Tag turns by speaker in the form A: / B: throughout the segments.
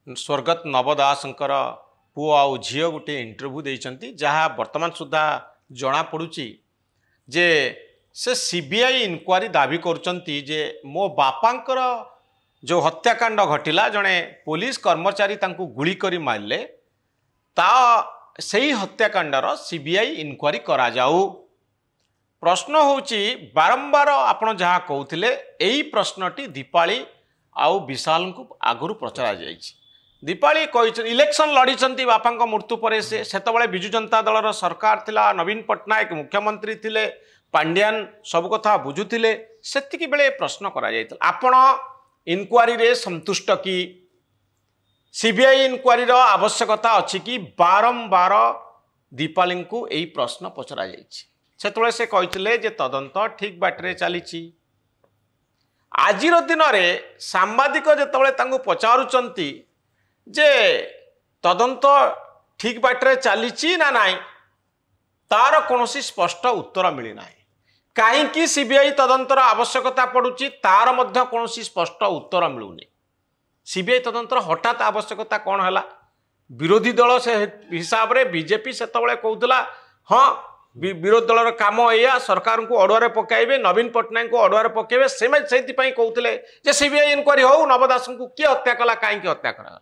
A: स्वर्गत नव दासंकर पुओ आउ झील गोटे इंटरव्यू देइचंती जहाँ वर्तमान सुधा जना पड़ुची जे से सीबीआई इनक्वारी दाबी करुचंती जे मो बापांकर जो हत्याकांड घटिला जड़े पुलिस कर्मचारी तांको गुली करी मारले ता सही हत्याकांडर सीबीआई इनक्वारी करा जाऊ। प्रश्न होची बारंबार आपण जहाँ कहते यही प्रश्नटी दीपाली आउ विशाल को आगुरी पचरा जाइछि। दीपाली कही इलेक्शन लड़ी बापा मृत्यु पर से विजु जनता दल सरकार थिला, नवीन पट्टनायक मुख्यमंत्री थिले, पांड्यान सब कथा बुझुथिले, सेतिकी बेले प्रश्न करा जाइतिला आपण इनक्वारी रे संतुष्ट कि सीबीआई इनक्वारी रो आवश्यकता अछि कि बारंबार दीपाली को यही प्रश्न पचरा जाइछि। सेतबेले से कहिथिले जे तदंत ठीक बाटरे चलीछि। आजिर दिन में सांबादिक जेतबेले तांको पचारुचंती जे तदंत ठीक बाटरे चलीछि ना नाई तार कोनोसी स्पष्ट उत्तर मिली नाही। कहीं सीबीआई तदंतर आवश्यकता पड़ुची तार मध्य कोनोसी स्पष्ट उत्तर मिलुनी। सीबीआई तदंतर हठात आवश्यकता कौन है? विरोधी दल से हिसाब रे बीजेपी सेतबेले कहउतला हाँ विरोधी दलर काम या सरकार को अड़ुआरे पकाइबे, नवीन पट्टनायक को अड़ुआरे पकाइबे, से कहते जे सीबीआई इनक्वारी हो नवदास को किए हत्या कला, कहीं हत्या करा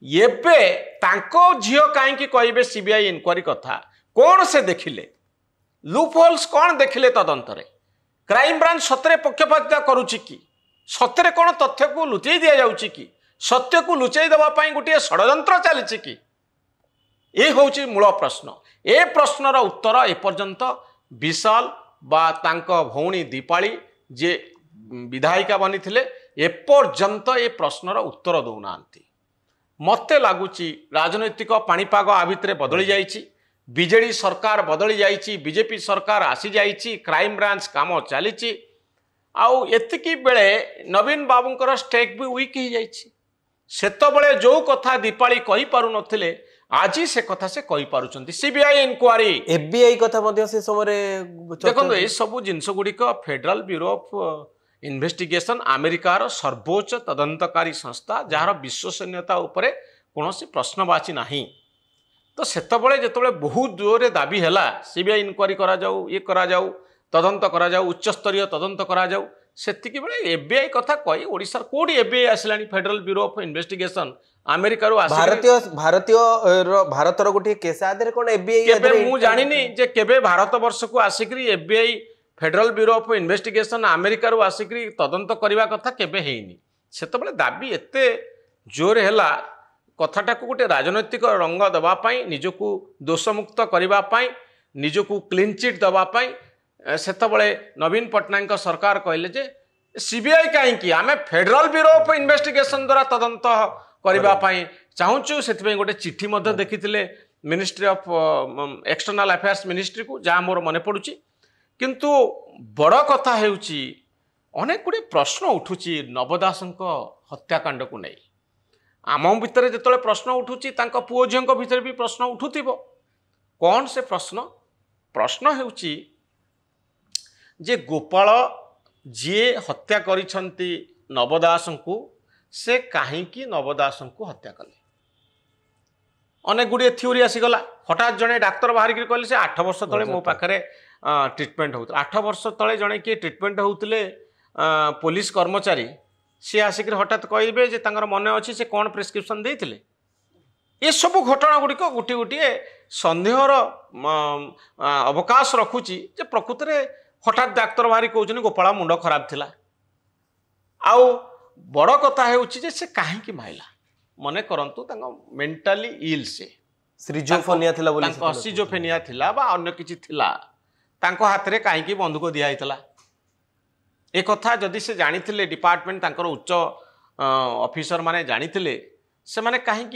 A: एबे तांको झियो कहीं कहे सीबीआई इनक्वारी कथा कौन से देखिले, लूप होल्स कौन देखिले तदंतरे, क्राइम ब्रांच सतरे पक्षपातिता करुची कि सतरे कौन तथ्य को लुचई दि जाउची कि सत्य को लुचई देवा पई गोटे षड्यंत्र चलीची कि ये हूँ मूल प्रश्न। ए प्रश्नर उत्तर एपर्यंत विशाल बा तांको भौणी दीपाली जे विधायिका बनी थिले एपर्यंत ए प्रश्नर उत्तर दौना। मते लगुच राजनैतिक पाणीपाग आ भितर बदली जाइछि, बीजेडी सरकार बदली जाइछि, बीजेपी सरकार आसी जाइछि, क्राइम ब्रांच काम चलीछि आउ एतिकी बेले नवीन बाबूंकर स्टेक भी वीक हो जाइछि। सेतबेले जो कथा दीपाली कहि पारु नथिले आज से कथा से कहि पारुचंती। सीबीआई इनक्वारी
B: एफबीआई कथा मध्य से समय
A: देखो ये सब जिनस गुड़िक फेडरल ब्यूरो ऑफ इन्वेस्टिगेशन अमेरिकार सर्वोच्च तदंतकारी संस्था जार विश्वसनीयता उपरे कौनसी प्रश्नवाची नहीं। तो सेतबेले जेतबेले बहुत जोरे दाबी हैला सीबीआई इनक्वारी करा जाऊ, ये करा जाऊ, तदंत करा जाऊ, उच्च स्तरीय तदंत करा जाऊ, सेतिकी बेले एफबीआई कथा कही ओडिसा कोडी एफबीआई आसिलानी federal bureau of investigation America रो भारतर गोटे केस आदरे कोन एफबीआई केबे मु जानिनी जे केबे भारत वर्ष को आसिकरी FBI federal bureau of investigation America रो आसिकरी तदंत करबा कथा केबे हेइनी। सेतबेले दाबी एते जोर हैला कथाटा को गोटे राजनैतिक रंग दबा पाई, निजको दोषमुक्त करबा पाई, निजको क्लीन चिट दबा पाई सेतबेले नवीन पट्टनायक सरकार कहले जे सीबीआई कहीं आमे फेडरल ब्यूरो ऑफ इन्वेस्टिगेशन द्वारा तदंत करबा पाई चाहूचु। से गोटे चिट्ठी मध्य देखिथिले ministry of external affairs ministry को जहाँ मोर मन पड़ुची। किंतु बड़ कथा हेउची अनेक गुड़े प्रश्न उठुची नवदासंक हत्याकांड को नहीं। आम भितर जिते प्रश्न उठुची तांको पुओ झियों भितर भी प्रश्न उठुथिबो। कौन से प्रश्न? प्रश्न हेउची जे गोपाल जी हत्या करिसंती नवदासंकु से कहीं नवदासंकु हत्या कले। अनेक गुड़िए थ्योरी आसीगला। हठात जड़े डाक्तर बाहर कहले से 8 वर्ष तले मो पाखरे ट्रिटमेंट होता। 8 वर्ष तले जड़े किए ट्रिटमेंट होते पुलिस कर्मचारी सी आसिक हठात कहे जे तांकर मन अच्छी से कौन प्रेस्क्रिप्शन देते। ये सब घटना गुड़िक गोटे गोटे सन्देहर अवकाश रखुची जे प्रकृत में हठात डाक्तर बाहरी कहते गोपाल मुंड खराब थिला। आउ बड़ कथा है से कहीं माइला मने करंतु मेंटली इल से
B: सिजोफ्रेनिया थिला बोली
A: सिजोफ्रेनिया थिला बा अन्य किछि थिला तांको हाथ रे कहीं बंदूक दिया हितला। ए कथा जदि से जानी थिले डिपार्टमेंट तांकर उच्च ऑफिसर माने जानी थिले से माने कहीं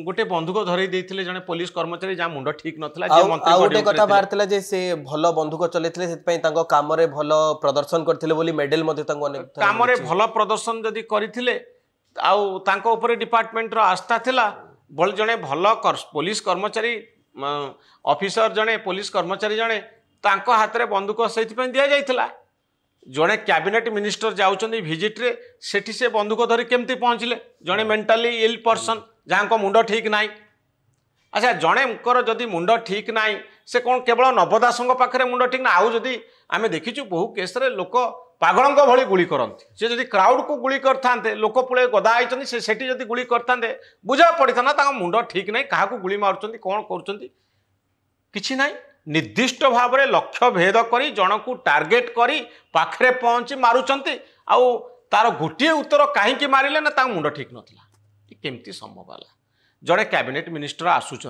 A: गोटे बंदूक धरई देथिले जने पुलिस कर्मचारी जा मुंड ठीक नथला जे मंत्री
B: गोटे कथा बारथिला जे से भलो बंदूक चलेथिले सेत पई तांको काम रे भलो प्रदर्शन करथिले बोली मेडल मध्ये तांको अनेक
A: काम रे भलो प्रदर्शन जदि करिथिले आउ तांको ऊपर डिपार्टमेंट रो आस्था थिला बोल जने भलो पुलिस कर्मचारी ऑफिसर जने पुलिस कर्मचारी जने तांको हाथ रे बंदूक सेति पई दिया जाइथिला। जड़े कैबिनेट मिनिस्टर जाउछन्ती भिजिट रे सेठी से बंदूक धरी केमती पहुँचले जड़े मेंटाली इल पर्सन जहाँ मुंड ठीक ना अच्छा जड़ेकर जदि मुंड ठीक ना से कौन केवल नव दासों पाखे मुंड ठीक ना आउ जदि आम देखीचु बहु केस लोक पागलों भली गुली करती से जदि क्राउड को गुली करते लोक पुले गदा होती से जदि गुली करते बुझा पड़ता ना मुंड ठीक ना क्या गुली मार्च कौन कर ना निर्दिष्ट भाव में लक्ष्य भेद कर जन को टार्गेट करी पाखरे पहुँची मारुंट आउ तार गोटे उत्तर कहीं मारे ना मुंड ठीक नाला केमती संभव है जड़े कैबिनेट मिनिस्टर आसुंच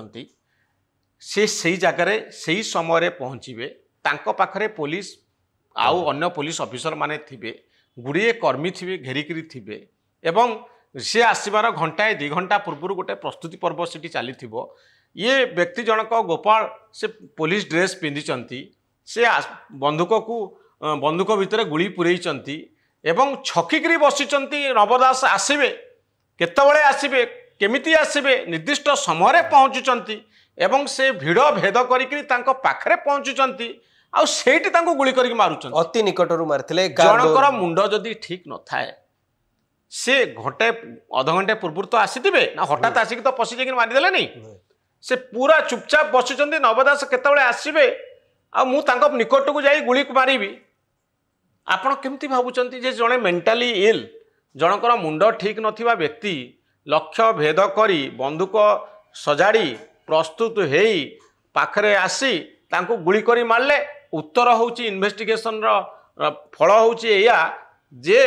A: से जगार से समय पहुँचे पाखरे पुलिस आउ अन्य पुलिस ऑफिसर माने थिबे गुड़िए कर्मी थे घेरिकी थे एवं सी आसबार घंटाए 2 घंटा पूर्व गोटे प्रस्तुति पर्व से चली ये व्यक्ति जनक गोपाल से पुलिस ड्रेस पिंधि से बंदूक को बंदूक भितर गुली पुरई एवं छकिकी बसी नवदास आसबे केतबले आसबे केमिति आसबे निर्दिष्ट समय पहुँचुंट एवं से भिड़ भेद करके पहुँचुंट आउ सेठी गुली करके मारुंट
B: अति निकटरू मारथिले
A: जनकर मुंड जदि ठीक न थाए से घंटे अध घंटे पूर्व तो आसीथिबे ना हठात आसिक तो पशि जाइक मारिदेले नहीं से पूरा चुपचाप बसिचंदी नवदास केतबले आसीबे आ मु तांको निकट को जाई गुली मारिबी आपण केमती भाबुचंती जे जणे मेंटली इल जनकर मुंड ठीक नथिबा व्यक्ति लक्ष्य भेद करी बंदूक सजाड़ी प्रस्तुत हेई पाखरे आसी तांको गुली करी मारले उत्तर होउची इन्वेस्टिगेशन रो फल होउची एया जे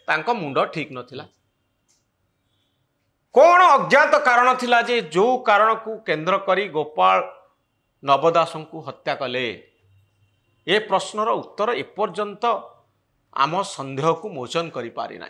A: तांको मुंड ठीक नथिला कौन अज्ञात कारण थिला जे जो कारण को केंद्र करी गोपाल नवदासों को हत्या कले ए प्रश्नर उत्तर एपर्यंत आम संदेह को मोचन करि पारि ना।